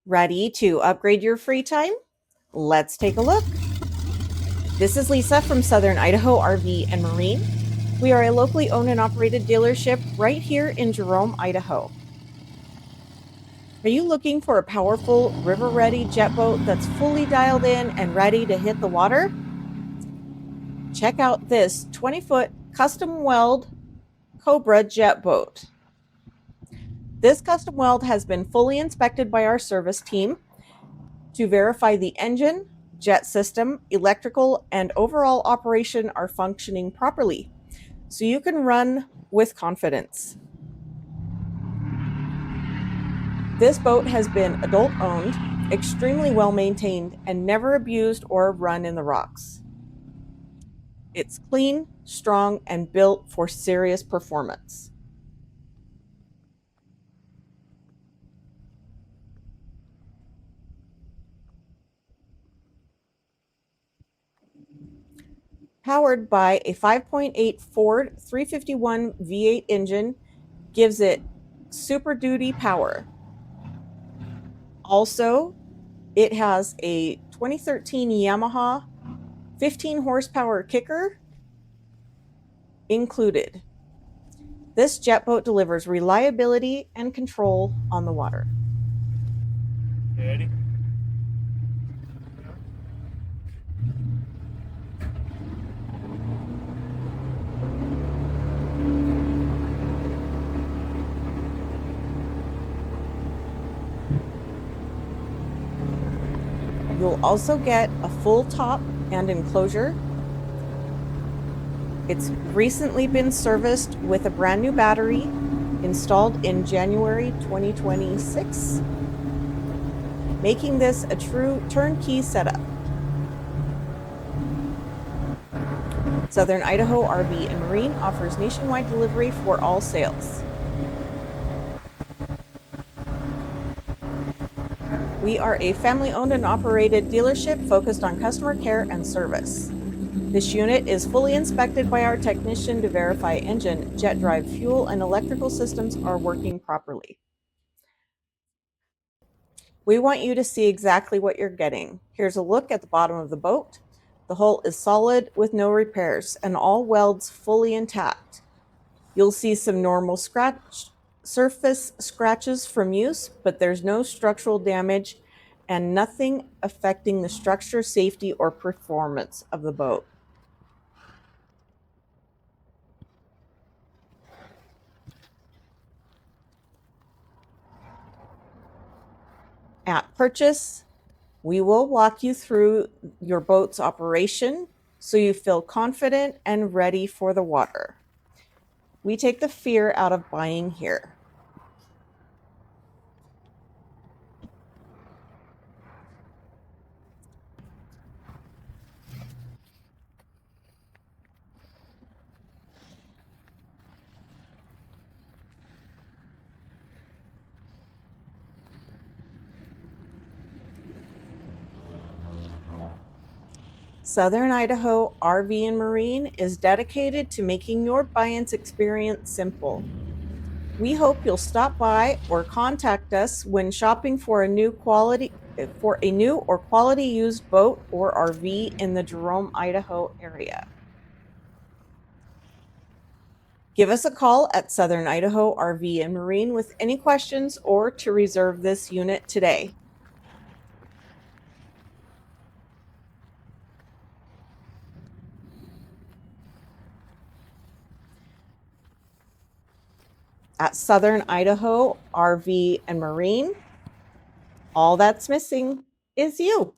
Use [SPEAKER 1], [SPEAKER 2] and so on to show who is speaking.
[SPEAKER 1] Ready to upgrade your free time? Let's take a look. This is Lisa from Southern Idaho RV and Marine. We are a locally owned and operated dealership right here in Jerome, Idaho. Are you looking for a powerful, river-ready jet boat that's fully dialed in and ready to hit the water? Check out this 20-foot custom Weld Cobra jet boat. This custom weld has been fully inspected by our service team to verify the engine, jet system, electrical, and overall operation are functioning properly, so you can run with confidence. This boat has been adult-owned, extremely well-maintained, and never abused or run in the rocks. It's clean, strong, and built for serious performance. Powered by a 5.8 Ford 351 V8 engine, gives it super duty power. Also, it has a 2013 Yamaha 15 horsepower kicker included. This jet boat delivers reliability and control on the water.
[SPEAKER 2] Ready?
[SPEAKER 1] You'll also get a full top and enclosure. It's recently been serviced with a brand new battery installed in January 2026, making this a true turnkey setup. Southern Idaho RV and Marine offers nationwide delivery for all sales. We are a family-owned and operated dealership focused on customer care and service. This unit is fully inspected by our technician to verify engine, jet drive, fuel, and electrical systems are working properly. We want you to see exactly what you're getting. Here's a look at the bottom of the boat. The hull is solid with no repairs and all welds fully intact. You'll see some normal surface scratches from use, but there's no structural damage and nothing affecting the structure, safety, or performance of the boat. At purchase, we will walk you through your boat's operation so you feel confident and ready for the water. We take the fear out of buying here. Southern Idaho RV and Marine is dedicated to making your buying experience simple. We hope you'll stop by or contact us when shopping for a new or quality used boat or RV in the Jerome, Idaho area. Give us a call at Southern Idaho RV and Marine with any questions or to reserve this unit today. At Southern Idaho RV and Marine, all that's missing is you.